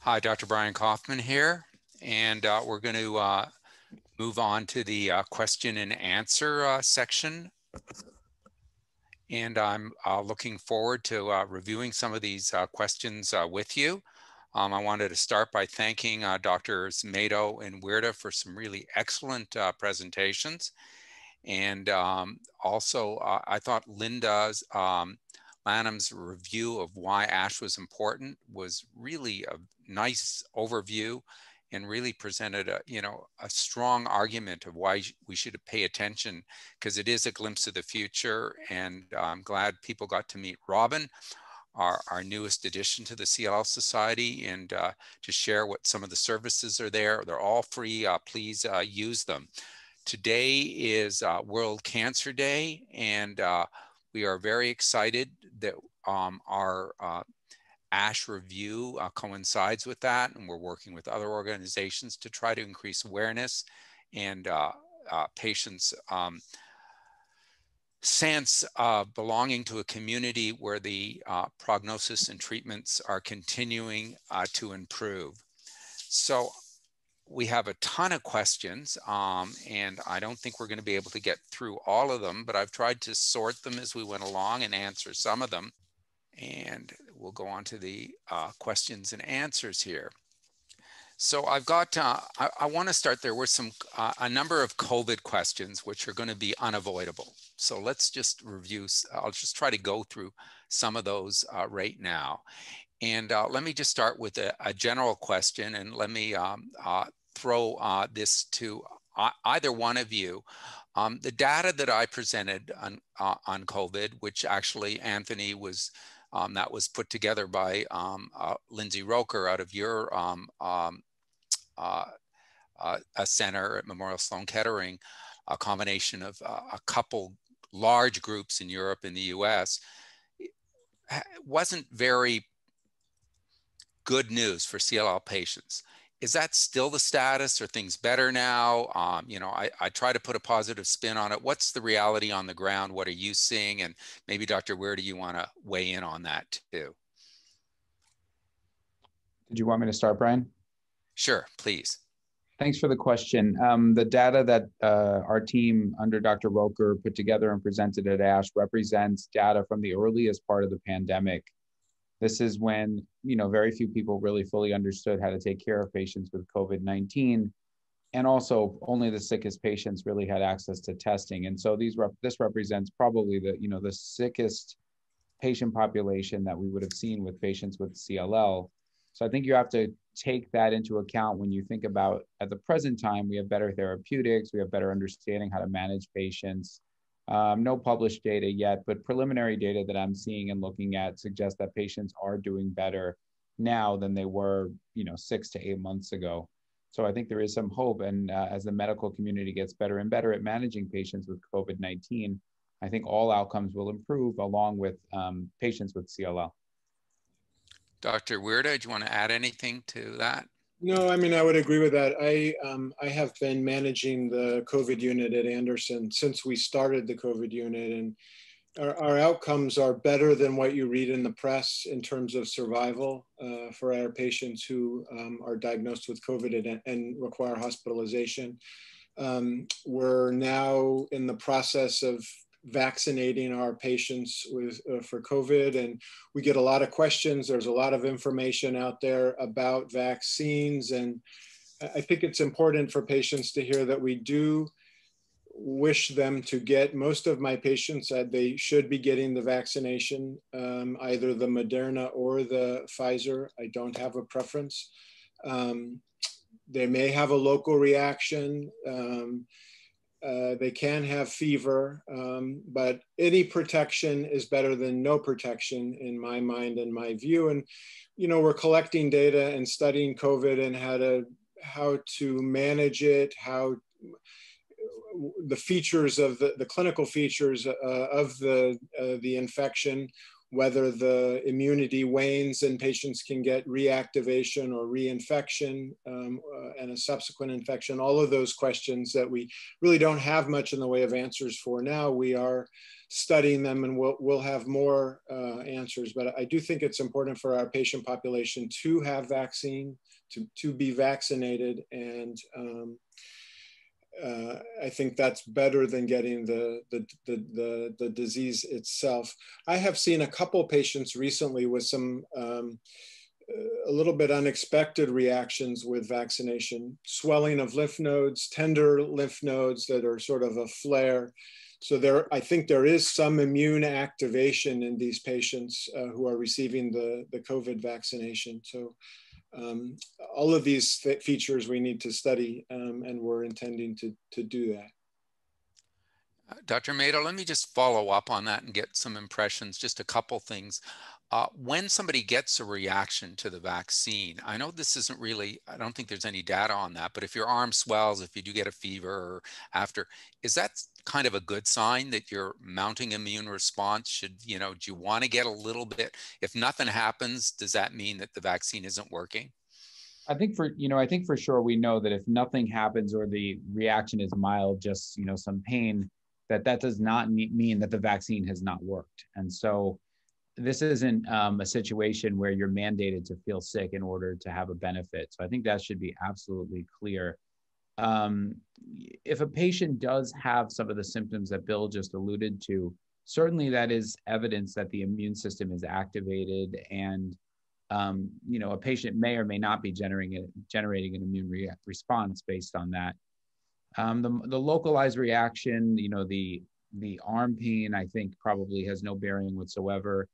Hi, Dr. Brian Koffman here, and we're going to move on to the question and answer section. And I'm looking forward to reviewing some of these questions with you. I wanted to start by thanking Drs. Mato and Wierda for some really excellent presentations. And also, I thought Linda's Lanham's review of why ASH was important was really a nice overview and really presented a strong argument of why we should pay attention, because it is a glimpse of the future. And I'm glad people got to meet Robin, our newest addition to the CLL Society, and to share what some of the services are there. They're all free. Please use them. Today is World Cancer Day, and we are very excited that our ASH review coincides with that, and we're working with other organizations to try to increase awareness and patients' sense of belonging to a community where the prognosis and treatments are continuing to improve. So we have a ton of questions, and I don't think we're going to be able to get through all of them, but I've tried to sort them as we went along and answer some of them. And we'll go on to the questions and answers here. So I've got, I want to start, there were a number of COVID questions, which are going to be unavoidable. So let's just review, I'll just try to go through some of those right now. And let me just start with a general question, and let me throw this to either one of you. The data that I presented on COVID, which actually Anthony was, that was put together by Lindsay Roker out of your a center at Memorial Sloan Kettering, a combination of a couple large groups in Europe and the US, wasn't very good news for CLL patients. Is that still the status? Are things better now? I try to put a positive spin on it. What's the reality on the ground? What are you seeing? And maybe Dr. Wierda, you want to weigh in on that too? Did you want me to start, Brian? Sure, please. Thanks for the question. The data that our team under Dr. Roker put together and presented at ASH represents data from the earliest part of the pandemic. This is when, very few people really fully understood how to take care of patients with COVID-19. And also only the sickest patients really had access to testing. And so this represents probably the sickest patient population that we would have seen with patients with CLL. So I think you have to take that into account when you think about, at the present time, we have better therapeutics, we have better understanding how to manage patients. No published data yet, but preliminary data that I'm seeing and looking at suggests that patients are doing better now than they were, 6 to 8 months ago. So I think there is some hope. And as the medical community gets better and better at managing patients with COVID-19, I think all outcomes will improve along with patients with CLL. Dr. Wierda, do you want to add anything to that? No, I mean, I would agree with that. I have been managing the COVID unit at Anderson since we started the COVID unit, and our outcomes are better than what you read in the press in terms of survival for our patients who are diagnosed with COVID and require hospitalization. We're now in the process of vaccinating our patients for COVID, and we get a lot of questions. There's a lot of information out there about vaccines, and I think it's important for patients to hear that we do wish them to get, most of my patients said they should be getting the vaccination, either the Moderna or the Pfizer. I don't have a preference. They may have a local reaction. They can have fever, but any protection is better than no protection in my mind and my view. And, we're collecting data and studying COVID and how to manage it, how the features of the clinical features of the infection, whether the immunity wanes and patients can get reactivation or reinfection and a subsequent infection, all of those questions that we really don't have much in the way of answers for now. We are studying them, and we'll have more answers. But I do think it's important for our patient population to have vaccine, to be vaccinated, and I think that's better than getting the disease itself. I have seen a couple patients recently with some a little bit unexpected reactions with vaccination, swelling of lymph nodes, tender lymph nodes that are sort of a flare. So I think there is some immune activation in these patients who are receiving the COVID vaccination. So all of these features we need to study, and we're intending to do that. Dr. Mato, let me just follow up on that and get some impressions, just a couple things. When somebody gets a reaction to the vaccine, I know this isn't really, I don't think there's any data on that, but if your arm swells, if you do get a fever or after, is that kind of a good sign that you're mounting immune response? Should, do you want to get a little bit, if nothing happens, does that mean that the vaccine isn't working? I think for sure we know that if nothing happens or the reaction is mild, just, some pain, that does not mean that the vaccine has not worked. And so this isn't a situation where you're mandated to feel sick in order to have a benefit. So I think that should be absolutely clear. If a patient does have some of the symptoms that Bill just alluded to, certainly that is evidence that the immune system is activated, and a patient may or may not be generating an immune response based on that. The localized reaction, the arm pain, I think probably has no bearing whatsoever.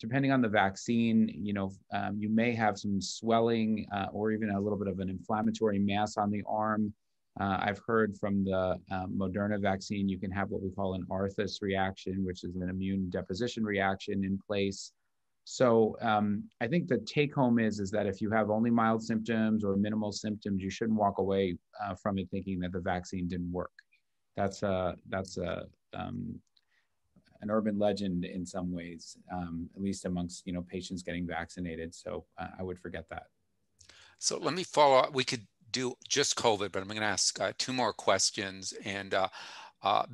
Depending on the vaccine, you may have some swelling or even a little bit of an inflammatory mass on the arm. I've heard from the Moderna vaccine, you can have what we call an Arthus reaction, which is an immune deposition reaction in place. So I think the take home is that if you have only mild symptoms or minimal symptoms, you shouldn't walk away from it thinking that the vaccine didn't work. That's an urban legend in some ways, at least amongst patients getting vaccinated. So I would forget that. So let me follow up. We could do just COVID, but I'm going to ask two more questions. And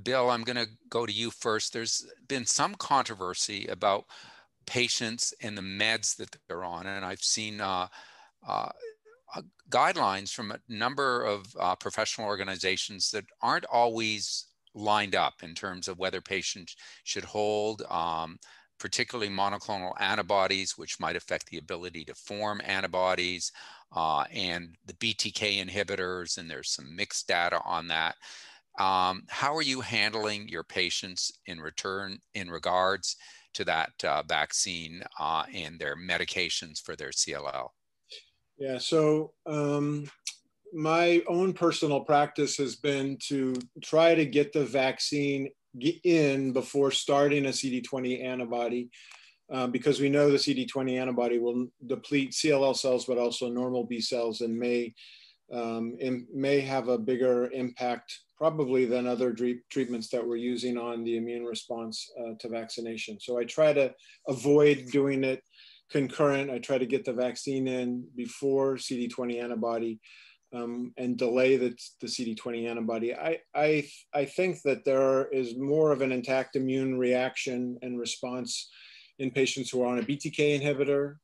Bill, I'm going to go to you first. There's been some controversy about patients and the meds that they're on, and I've seen guidelines from a number of professional organizations that aren't always lined up in terms of whether patients should hold particularly monoclonal antibodies, which might affect the ability to form antibodies, and the BTK inhibitors, and there's some mixed data on that. How are you handling your patients in regards to that vaccine and their medications for their CLL? Yeah, so my own personal practice has been to try to get the vaccine in before starting a CD20 antibody, because we know the CD20 antibody will deplete CLL cells, but also normal B cells, and may have a bigger impact probably than other treatments that we're using on the immune response to vaccination. So I try to avoid doing it concurrent. I try to get the vaccine in before CD20 antibody, and delay the CD20 antibody. I think that there is more of an intact immune reaction and response in patients who are on a BTK inhibitor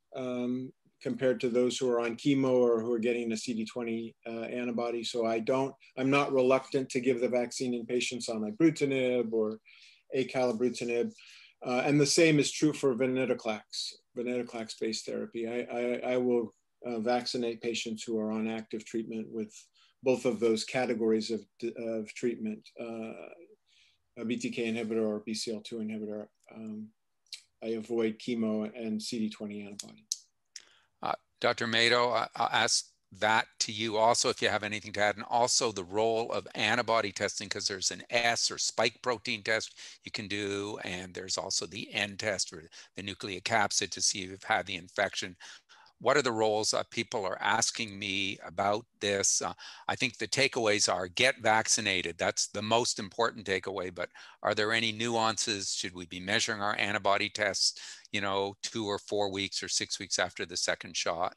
compared to those who are on chemo or who are getting a CD20 antibody. So I'm not reluctant to give the vaccine in patients on ibrutinib or acalabrutinib. And the same is true for venetoclax-based therapy. I will vaccinate patients who are on active treatment with both of those categories of treatment, a BTK inhibitor or BCL2 inhibitor. I avoid chemo and CD20 antibody. Dr. Mato, I'll ask that to you also if you have anything to add, and also the role of antibody testing, because there's an S or spike protein test you can do, and there's also the N test or the nucleocapsid to see if you've had the infection. What are the roles? People are asking me about this. I think the takeaways are get vaccinated. That's the most important takeaway, but are there any nuances? Should we be measuring our antibody tests, 2 or 4 weeks or 6 weeks after the second shot?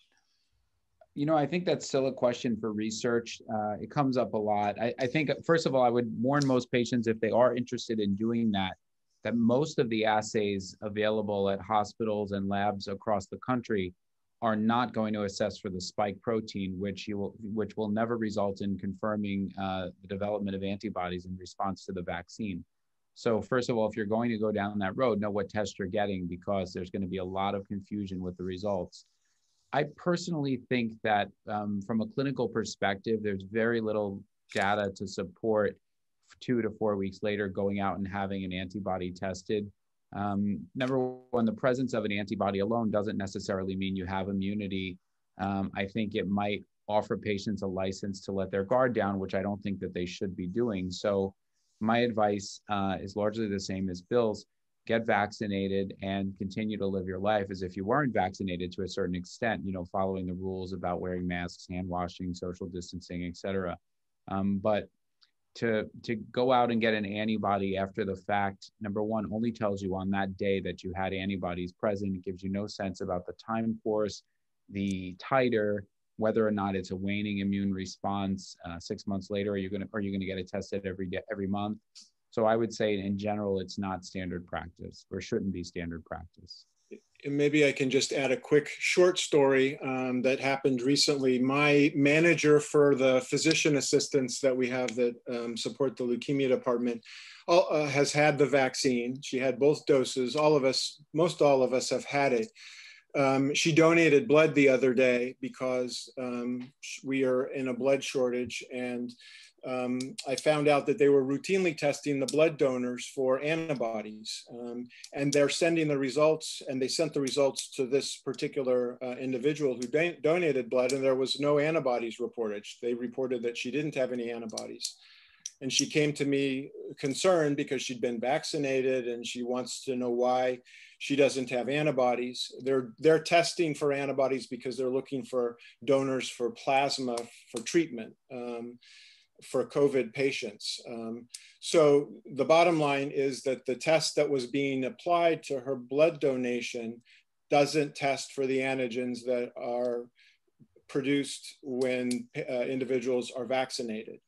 I think that's still a question for research. It comes up a lot. I think, first of all, I would warn most patients, if they are interested in doing that, that most of the assays available at hospitals and labs across the country are not going to assess for the spike protein, which will never result in confirming the development of antibodies in response to the vaccine. So first of all, if you're going to go down that road, know what test you're getting, because there's going to be a lot of confusion with the results. I personally think that from a clinical perspective, there's very little data to support 2 to 4 weeks later going out and having an antibody tested. Number one, the presence of an antibody alone doesn't necessarily mean you have immunity. I think it might offer patients a license to let their guard down, which I don't think that they should be doing. So my advice is largely the same as Bill's. Get vaccinated and continue to live your life as if you weren't vaccinated to a certain extent, following the rules about wearing masks, hand washing, social distancing, et cetera. But to go out and get an antibody after the fact, number one, only tells you on that day that you had antibodies present. It gives you no sense about the time course, the titer, whether or not it's a waning immune response 6 months later. Are you going to get it tested every month? So I would say in general, it's not standard practice, or shouldn't be standard practice. And maybe I can just add a quick short story that happened recently. My manager for the physician assistants that we have that support the leukemia department has had the vaccine. She had both doses. Most all of us have had it. She donated blood the other day because we are in a blood shortage, and I found out that they were routinely testing the blood donors for antibodies, and they're sending the results, and they sent the results to this particular individual who donated blood, and there was no antibodies reported. They reported that she didn't have any antibodies. And she came to me concerned because she'd been vaccinated, and she wants to know why she doesn't have antibodies. They're testing for antibodies because they're looking for donors for plasma for treatment for COVID patients. So the bottom line is that the test that was being applied to her blood donation doesn't test for the antigens that are produced when individuals are vaccinated.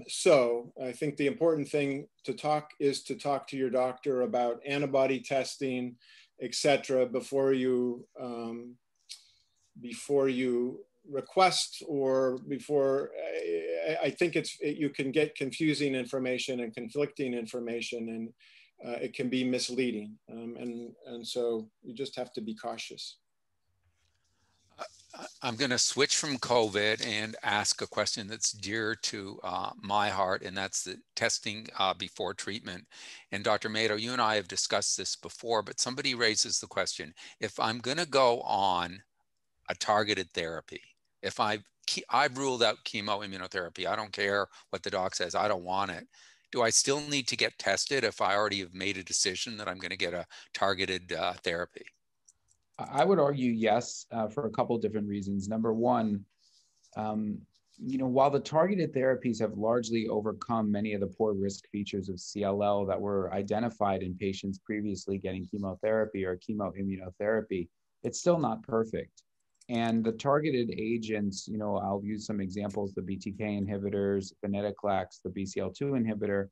So I think the important thing to talk to your doctor about antibody testing, et cetera, before you request, or before. I think you can get confusing information and conflicting information, and it can be misleading. And so you just have to be cautious. I'm going to switch from COVID and ask a question that's dear to my heart, and that's the testing before treatment. And Dr. Mato, you and I have discussed this before, but somebody raises the question, if I'm going to go on a targeted therapy, if I've ruled out chemoimmunotherapy, I don't care what the doc says, I don't want it, do I still need to get tested if I already have made a decision that I'm going to get a targeted therapy? I would argue yes, for a couple of different reasons. Number one, while the targeted therapies have largely overcome many of the poor risk features of CLL that were identified in patients previously getting chemotherapy or chemoimmunotherapy, it's still not perfect. And the targeted agents, I'll use some examples, the BTK inhibitors, venetoclax, the BCL2 inhibitor,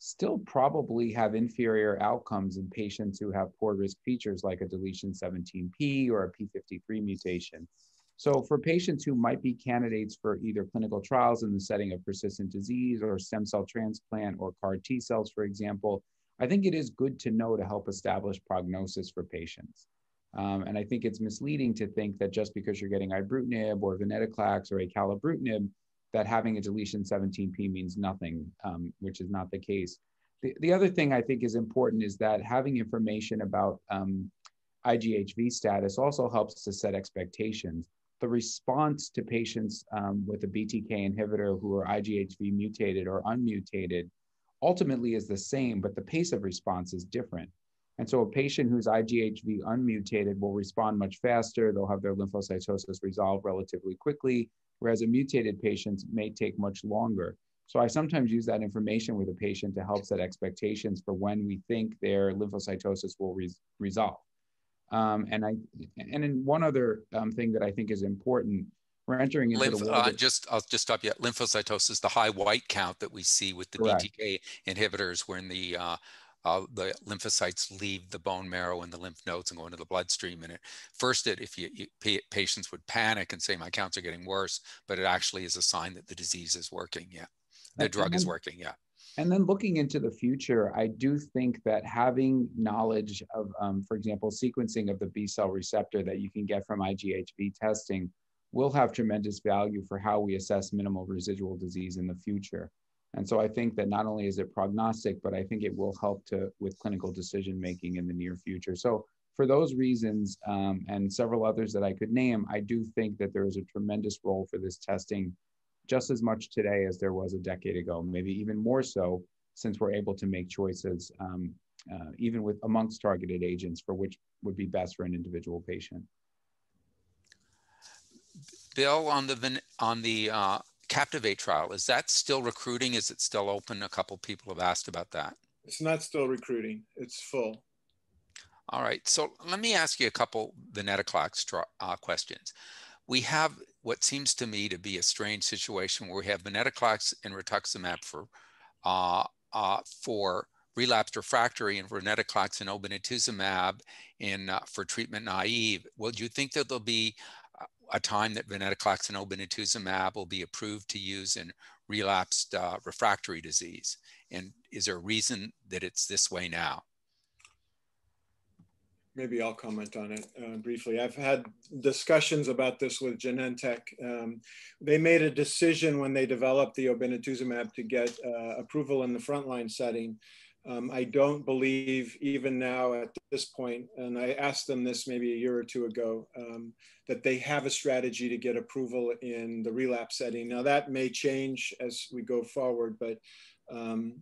still probably have inferior outcomes in patients who have poor risk features like a deletion 17p or a p53 mutation. So for patients who might be candidates for either clinical trials in the setting of persistent disease or stem cell transplant or CAR T cells, for example, I think it is good to know to help establish prognosis for patients. And I think it's misleading to think that just because you're getting ibrutinib or venetoclax or acalabrutinib, that having a deletion 17p means nothing, which is not the case. The other thing I think is important is that having information about IGHV status also helps to set expectations. The response to patients with a BTK inhibitor who are IGHV mutated or unmutated ultimately is the same, but the pace of response is different. And so a patient who's IGHV unmutated will respond much faster. They'll have their lymphocytosis resolve relatively quickly, whereas a mutated patient may take much longer. So I sometimes use that information with a patient to help set expectations for when we think their lymphocytosis will resolve. And then one other thing that I think is important, we're entering into the world. I'll just stop you. Lymphocytosis, the high white count that we see with the Correct. BTK inhibitors, when the the lymphocytes leave the bone marrow and the lymph nodes and go into the bloodstream. And at first, patients would panic and say, my counts are getting worse, but it actually is a sign that the disease is working. Yeah, the drug is working. Yeah. And then looking into the future, I do think that having knowledge of, for example, sequencing of the B cell receptor that you can get from IGHV testing will have tremendous value for how we assess minimal residual disease in the future. And so I think that not only is it prognostic, but I think it will help with clinical decision-making in the near future. So for those reasons, and several others that I could name, I do think that there is a tremendous role for this testing, just as much today as there was a decade ago, maybe even more so, since we're able to make choices, even with amongst targeted agents, for which would be best for an individual patient. Bill, on the Captivate trial, is that still recruiting? Is it still open? A couple people have asked about that. It's not still recruiting. It's full. All right. So let me ask you a couple venetoclax questions. We have what seems to me to be a strange situation where we have venetoclax and rituximab for relapsed refractory and venetoclax and obinutuzumab for treatment naive. Well, do you think that there'll be a time that venetoclax and obinutuzumab will be approved to use in relapsed refractory disease? And is there a reason that it's this way now? Maybe I'll comment on it briefly. I've had discussions about this with Genentech. They made a decision when they developed the obinutuzumab to get approval in the frontline setting. I don't believe even now at this point, and I asked them this maybe a year or two ago, that they have a strategy to get approval in the relapse setting. Now that may change as we go forward, but I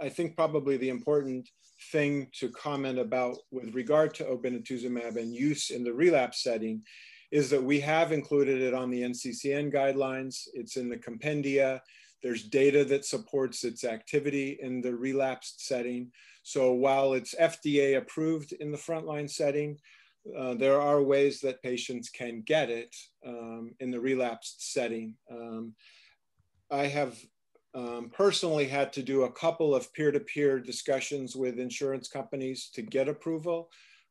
think probably the important thing to comment about with regard to obinutuzumab and use in the relapse setting is that we have included it on the NCCN guidelines. It's in the compendia. There's data that supports its activity in the relapsed setting. So while it's FDA approved in the frontline setting, there are ways that patients can get it in the relapsed setting. I have personally had to do a couple of peer-to-peer discussions with insurance companies to get approval,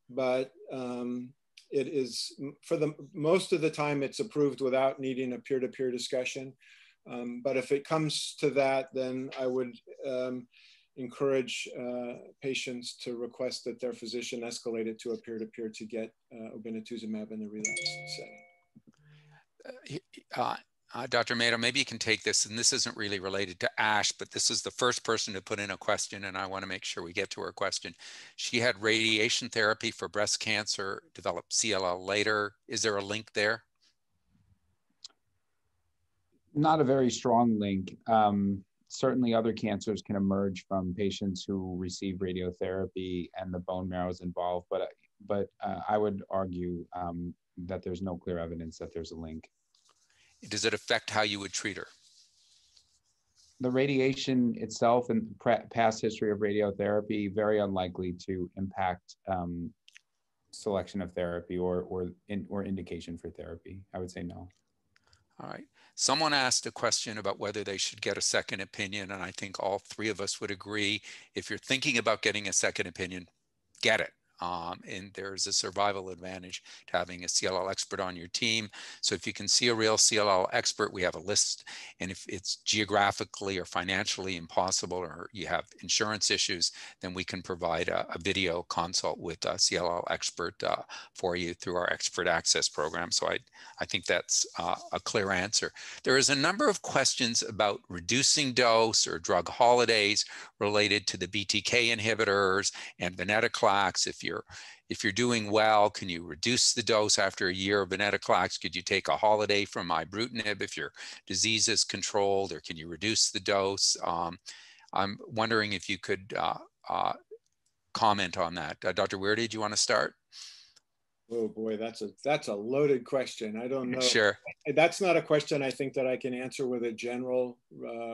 but it is, for the most of the time, it's approved without needing a peer-to-peer discussion. But if it comes to that, then I would encourage patients to request that their physician escalate it to a peer-to-peer to get obinutuzumab in the relapse setting. Dr. Mato, maybe you can take this, and this isn't really related to ASH, but this is the first person to put in a question, and I want to make sure we get to her question. She had radiation therapy for breast cancer, developed CLL later. Is there a link there? Not a very strong link. Certainly other cancers can emerge from patients who receive radiotherapy and the bone marrow is involved, but I would argue that there's no clear evidence that there's a link. Does it affect how you would treat her? The radiation itself and past history of radiotherapy, very unlikely to impact selection of therapy or indication for therapy. I would say no. All right. Someone asked a question about whether they should get a second opinion, and I think all three of us would agree. If you're thinking about getting a second opinion, get it. And there's a survival advantage to having a CLL expert on your team. So if you can see a real CLL expert, we have a list. And if it's geographically or financially impossible, or you have insurance issues, then we can provide a video consult with a CLL expert for you through our expert access program. So I think that's a clear answer. There is a number of questions about reducing dose or drug holidays related to the BTK inhibitors and venetoclax. If you're doing well, can you reduce the dose after a year of venetoclax? Could you take a holiday from ibrutinib if your disease is controlled, or can you reduce the dose? I'm wondering if you could comment on that. Dr. Wierda, do you want to start? Oh boy, that's a loaded question. I don't know. Sure. That's not a question I think that I can answer with a general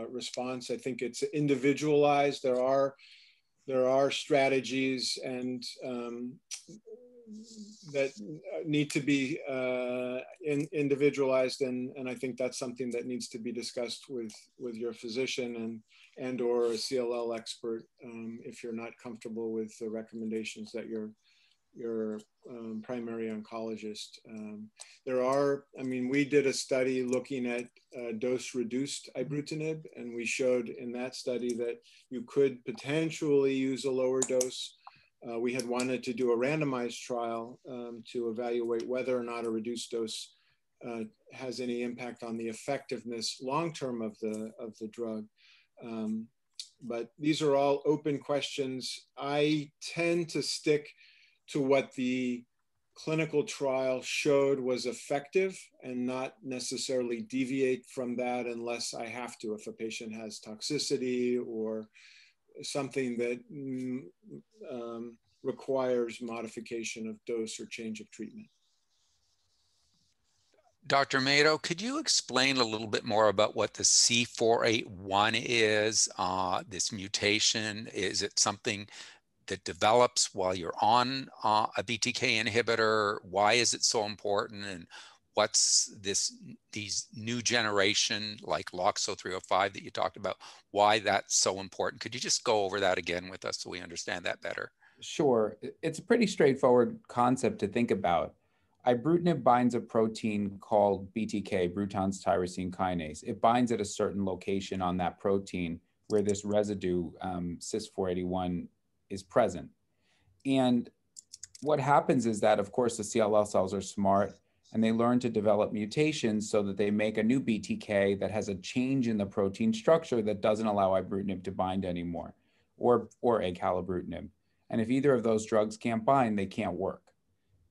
response. I think it's individualized. There are strategies and that need to be individualized, and I think that's something that needs to be discussed with your physician. and or a CLL expert if you're not comfortable with the recommendations that your primary oncologist. We did a study looking at dose-reduced ibrutinib, and we showed in that study that you could potentially use a lower dose. We had wanted to do a randomized trial to evaluate whether or not a reduced dose has any impact on the effectiveness long-term of the drug. But these are all open questions. I tend to stick to what the clinical trial showed was effective and not necessarily deviate from that unless I have to, if a patient has toxicity or something that requires modification of dose or change of treatment. Dr. Mato, could you explain a little bit more about what the C481 is, this mutation? Is it something that develops while you're on a BTK inhibitor? Why is it so important? And what's these new generation like LOXO 305 that you talked about, why that's so important? Could you just go over that again with us so we understand that better? Sure. It's a pretty straightforward concept to think about. Ibrutinib binds a protein called BTK, Bruton's tyrosine kinase. It binds at a certain location on that protein where this residue, CYS481, is present. And what happens is that, of course, the CLL cells are smart and they learn to develop mutations so that they make a new BTK that has a change in the protein structure that doesn't allow ibrutinib to bind anymore, or acalabrutinib. And if either of those drugs can't bind, they can't work.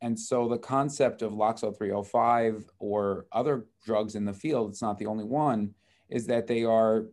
And so the concept of LOXO 305 or other drugs in the field, it's not the only one, is that they are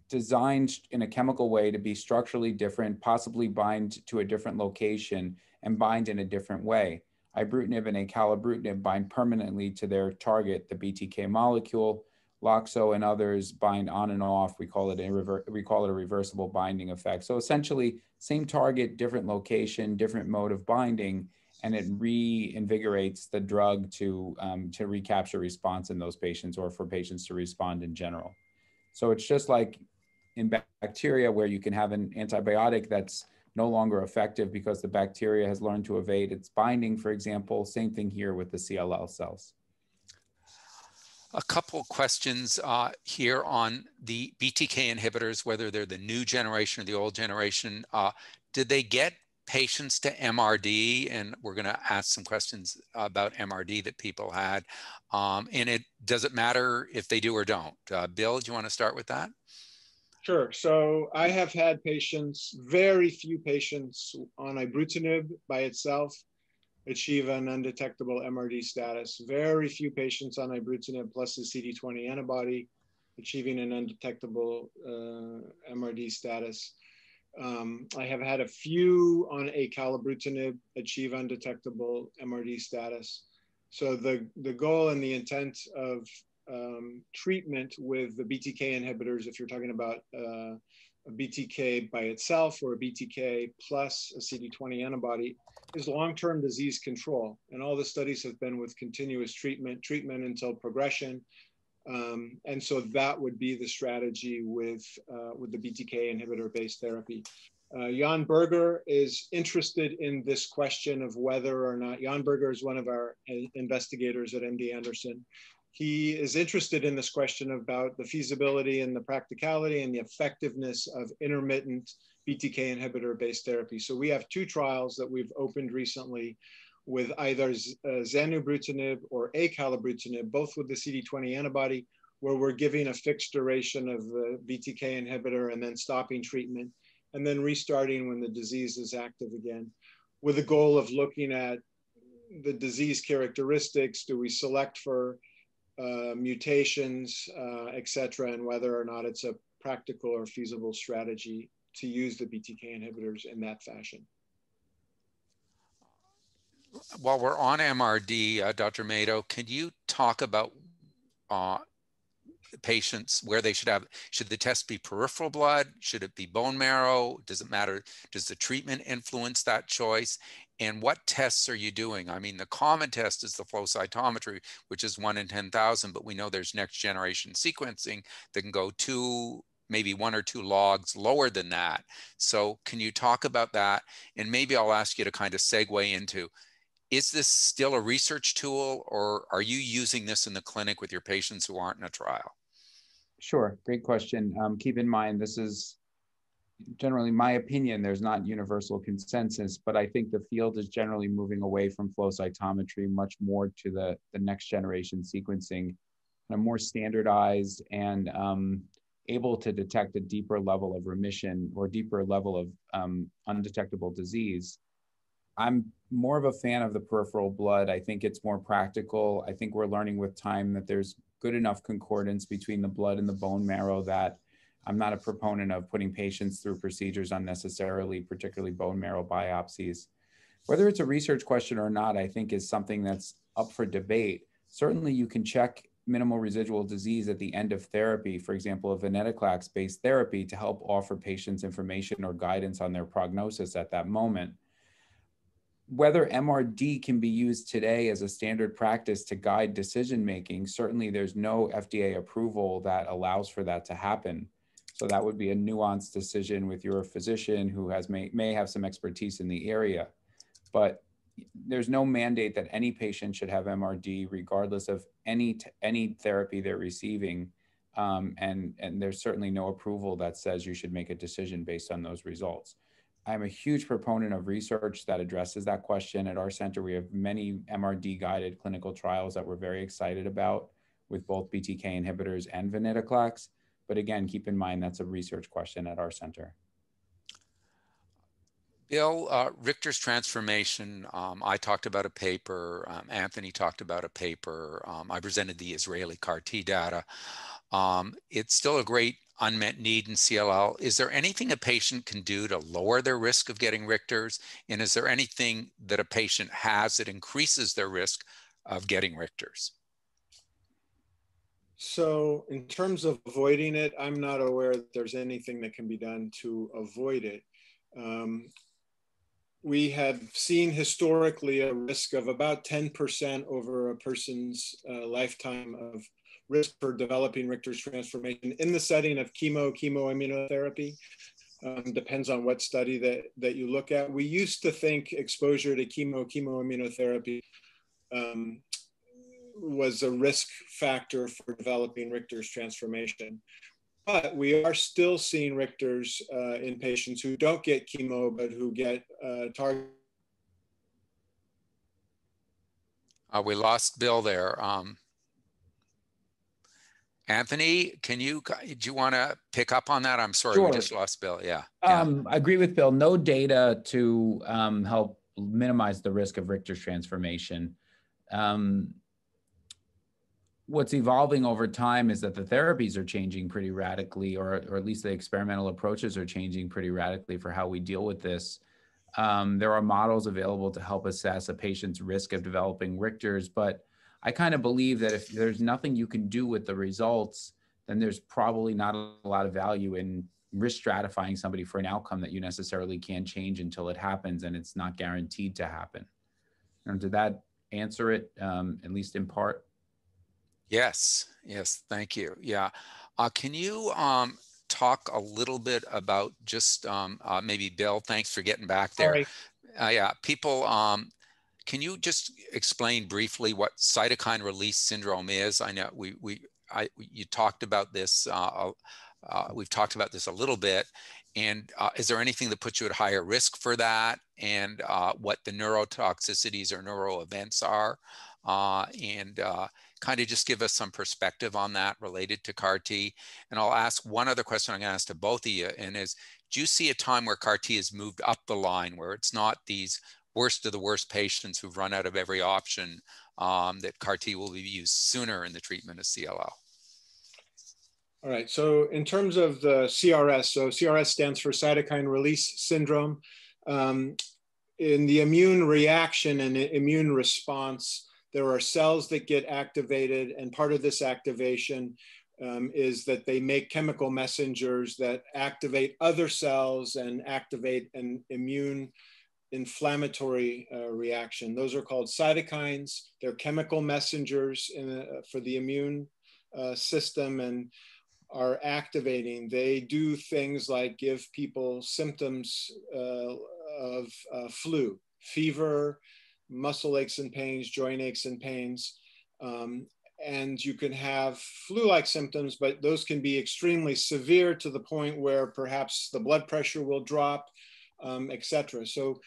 designed in a chemical way to be structurally different, possibly bind to a different location and bind in a different way. Ibrutinib and acalabrutinib bind permanently to their target, the BTK molecule. LOXO and others bind on and off. We call it a reversible binding effect. So essentially, same target, different location, different mode of binding, and it reinvigorates the drug to recapture response in those patients or for patients to respond in general. So it's just like in bacteria where you can have an antibiotic that's no longer effective because the bacteria has learned to evade its binding, for example. Same thing here with the CLL cells. A couple of questions here on the BTK inhibitors, whether they're the new generation or the old generation. Did they get patients to MRD? And we're going to ask some questions about MRD that people had. And does it matter if they do or don't? Bill, do you want to start with that? Sure. So I have had patients, very few patients on ibrutinib by itself achieve an undetectable MRD status. Very few patients on ibrutinib plus the CD20 antibody achieving an undetectable MRD status. I have had a few on acalabrutinib achieve undetectable MRD status. So the goal and the intent of treatment with the BTK inhibitors, if you're talking about a BTK by itself or a BTK plus a CD20 antibody, is long-term disease control. And all the studies have been with continuous treatment until progression. And so that would be the strategy with the BTK inhibitor-based therapy. Jan Berger is interested in this question of whether or not, Jan Berger is one of our investigators at MD Anderson. He is interested in this question about the feasibility and the practicality and the effectiveness of intermittent BTK inhibitor-based therapy. So we have two trials that we've opened recently with either zanubrutinib or acalabrutinib, both with the CD20 antibody, where we're giving a fixed duration of the BTK inhibitor and then stopping treatment, and then restarting when the disease is active again, with the goal of looking at the disease characteristics. Do we select for mutations, et cetera, and whether or not it's a practical or feasible strategy to use the BTK inhibitors in that fashion. While we're on MRD, Dr. Mato, can you talk about patients where they should the test be peripheral blood? Should it be bone marrow? Does it matter? Does the treatment influence that choice? And what tests are you doing? I mean, the common test is the flow cytometry, which is 1 in 10,000, but we know there's next generation sequencing that can go 2 maybe 1 or 2 logs lower than that. So can you talk about that? And maybe I'll ask you to kind of segue into, is this still a research tool, or are you using this in the clinic with your patients who aren't in a trial? Sure, great question. Keep in mind, this is generally my opinion. There's not universal consensus, but I think the field is generally moving away from flow cytometry much more to the next generation sequencing, more standardized and able to detect a deeper level of remission or deeper level of undetectable disease. I'm more of a fan of the peripheral blood. I think it's more practical. I think we're learning with time that there's good enough concordance between the blood and the bone marrow that I'm not a proponent of putting patients through procedures unnecessarily, particularly bone marrow biopsies. Whether it's a research question or not, I think is something that's up for debate. Certainly you can check minimal residual disease at the end of therapy, for example, a venetoclax-based therapy, to help offer patients information or guidance on their prognosis at that moment. Whether MRD can be used today as a standard practice to guide decision-making, certainly there's no FDA approval that allows for that to happen. So that would be a nuanced decision with your physician who may have some expertise in the area. But there's no mandate that any patient should have MRD regardless of any therapy they're receiving. And there's certainly no approval that says you should make a decision based on those results. I'm a huge proponent of research that addresses that question. At our center, we have many MRD-guided clinical trials that we're very excited about with both BTK inhibitors and venetoclax. But again, keep in mind, that's a research question at our center. Bill, Richter's transformation, I talked about a paper, Anthony talked about a paper, I presented the Israeli CAR-T data. It's still a great unmet need in CLL. Is there anything a patient can do to lower their risk of getting Richter's? And is there anything that a patient has that increases their risk of getting Richter's? So in terms of avoiding it, I'm not aware that there's anything that can be done to avoid it. We have seen historically a risk of about 10% over a person's lifetime of risk for developing Richter's transformation in the setting of chemoimmunotherapy. Depends on what study that you look at. We used to think exposure to chemoimmunotherapy was a risk factor for developing Richter's transformation. But we are still seeing Richter's in patients who don't get chemo, but who get target. We lost Bill there. Anthony, do you want to pick up on that? I'm sorry, Sure. We just lost Bill. Yeah. I agree with Bill. No data to help minimize the risk of Richter's transformation. What's evolving over time is that the therapies are changing pretty radically, or at least the experimental approaches are changing pretty radically for how we deal with this. There are models available to help assess a patient's risk of developing Richter's, but I kind of believe that if there's nothing you can do with the results, then there's probably not a lot of value in risk stratifying somebody for an outcome that you necessarily can't change until it happens, and it's not guaranteed to happen. And did that answer it, at least in part? Yes, thank you. Yeah. Can you talk a little bit about just maybe Bill, thanks for getting back there. Yeah, people, can you just explain briefly what cytokine release syndrome is? I know you talked about this, we've talked about this a little bit. And is there anything that puts you at higher risk for that? And what the neurotoxicities or neuro events are? Kind of just give us some perspective on that related to CAR-T. And I'll ask one other question I'm going to ask to both of you, and is, do you see a time where CAR-T has moved up the line, where it's not these worst of the worst patients who've run out of every option, that CAR-T will be used sooner in the treatment of CLL? All right, so in terms of the CRS, so CRS stands for cytokine release syndrome. In the immune reaction and immune response, there are cells that get activated, and part of this activation is that they make chemical messengers that activate other cells and activate an immune inflammatory reaction. Those are called cytokines. They're chemical messengers for the immune system, and are activating. They do things like give people symptoms of flu, fever, muscle aches and pains, joint aches and pains. And you can have flu-like symptoms, but those can be extremely severe to the point where perhaps the blood pressure will drop, etc. So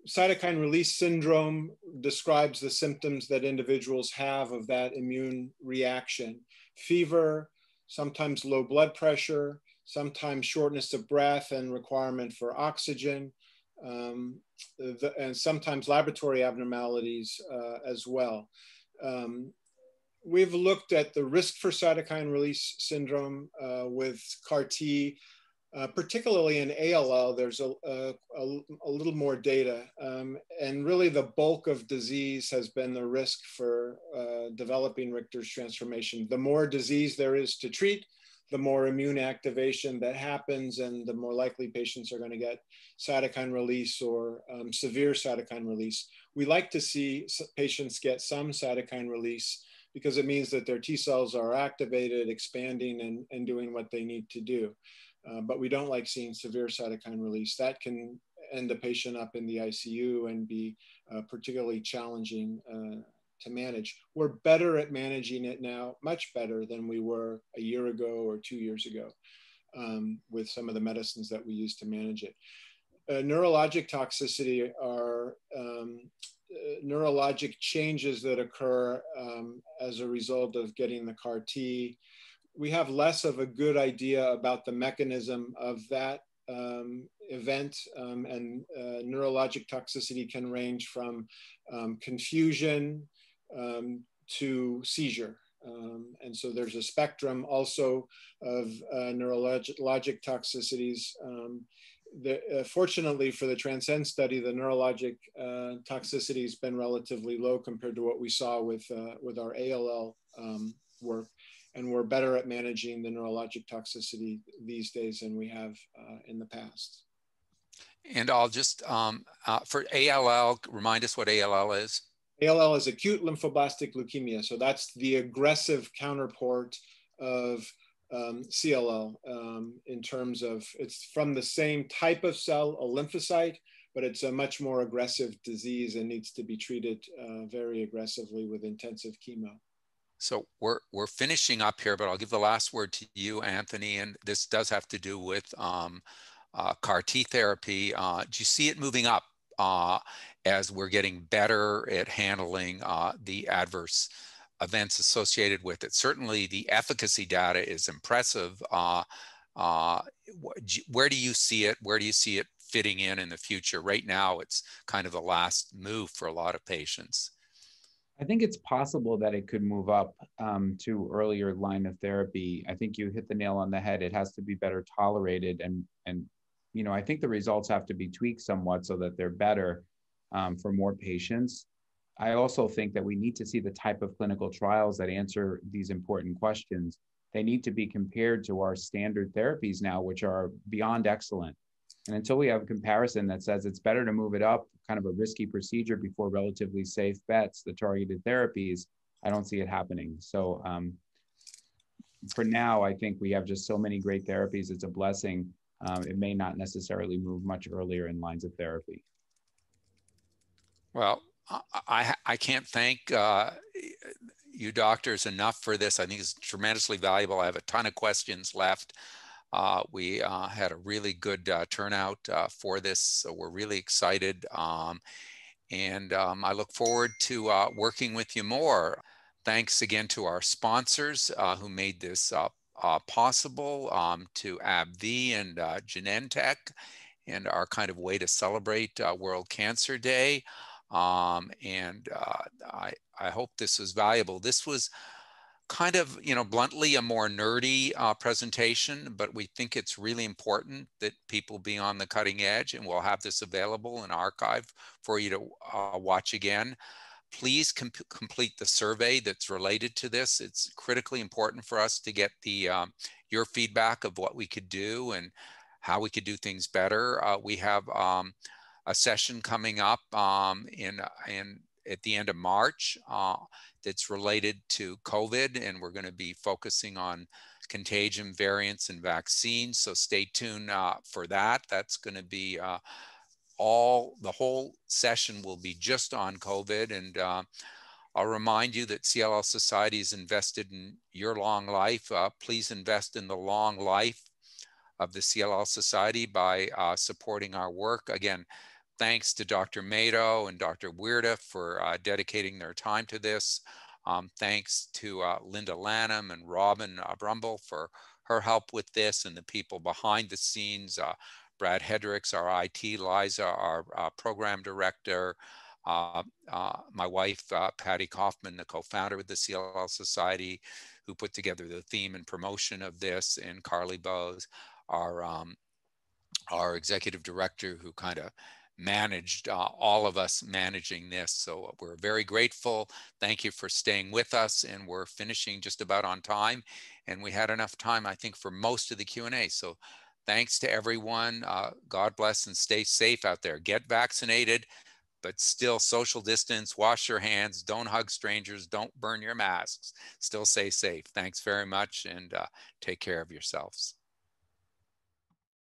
cytokine release syndrome describes the symptoms that individuals have of that immune reaction. Fever, sometimes low blood pressure, sometimes shortness of breath and requirement for oxygen, and sometimes laboratory abnormalities as well. We've looked at the risk for cytokine release syndrome with CAR-T, particularly in ALL. There's a little more data. And really the bulk of disease has been the risk for developing Richter's transformation. The more disease there is to treat, the more immune activation that happens, and the more likely patients are going to get cytokine release or severe cytokine release. We like to see patients get some cytokine release because it means that their T cells are activated, expanding, and doing what they need to do. But we don't like seeing severe cytokine release. That can end the patient up in the ICU and be particularly challenging to manage. We're better at managing it now, much better than we were a year ago or 2 years ago with some of the medicines that we use to manage it. Neurologic toxicity are neurologic changes that occur as a result of getting the CAR-T. We have less of a good idea about the mechanism of that event, and neurologic toxicity can range from confusion to seizure. And so there's a spectrum also of neurologic toxicities. Fortunately for the Transcend study, the neurologic toxicity has been relatively low compared to what we saw with our ALL work. And we're better at managing the neurologic toxicity these days than we have in the past. And I'll just, for ALL, remind us what ALL is. ALL is acute lymphoblastic leukemia. So that's the aggressive counterpart of CLL in terms of, it's from the same type of cell, a lymphocyte, but it's a much more aggressive disease and needs to be treated very aggressively with intensive chemo. So we're finishing up here, but I'll give the last word to you, Anthony, and this does have to do with CAR-T therapy. Do you see it moving up as we're getting better at handling the adverse events associated with it? Certainly the efficacy data is impressive. Where do you see it? Where do you see it fitting in the future? Right now, it's kind of the last move for a lot of patients. I think it's possible that it could move up to earlier line of therapy. I think you hit the nail on the head. It has to be better tolerated, and you know, I think the results have to be tweaked somewhat so that they're better for more patients. I also think that we need to see the type of clinical trials that answer these important questions. They need to be compared to our standard therapies now, which are beyond excellent. And until we have a comparison that says it's better to move it up, kind of a risky procedure before relatively safe bets, the targeted therapies, I don't see it happening. So for now, I think we have just so many great therapies. It's a blessing. It may not necessarily move much earlier in lines of therapy. Well, I can't thank you doctors enough for this. I think it's tremendously valuable. I have a ton of questions left. We had a really good turnout for this, so we're really excited. And I look forward to working with you more. Thanks again to our sponsors who made this possible, to AbbVie and Genentech, and our kind of way to celebrate World Cancer Day. I hope this was valuable. This was kind of, you know, bluntly a more nerdy presentation, but we think it's really important that people be on the cutting edge, and we'll have this available in archive for you to watch again. Please complete the survey that's related to this. It's critically important for us to get the your feedback of what we could do and how we could do things better. We have a session coming up at the end of March that's related to COVID, and we're going to be focusing on contagion, variants, and vaccines. So stay tuned for that. That's going to be the whole session will be just on COVID. And I'll remind you that CLL Society is invested in your long life. Please invest in the long life of the CLL Society by supporting our work. Again, thanks to Dr. Mato and Dr. Wierda for dedicating their time to this. Thanks to Linda Lanham and Robin Brumble for her help with this, and the people behind the scenes, Brad Hedricks, our IT, Liza, our program director, my wife, Patty Koffman, the co-founder of the CLL Society, who put together the theme and promotion of this, and Carly Bowes, our executive director, who kind of managed all of us managing this. So we're very grateful. Thank you for staying with us, and we're finishing just about on time. And we had enough time, I think, for most of the Q&A. So thanks to everyone. God bless and stay safe out there. Get vaccinated, but still social distance, wash your hands, don't hug strangers, don't burn your masks, still stay safe. Thanks very much, and take care of yourselves.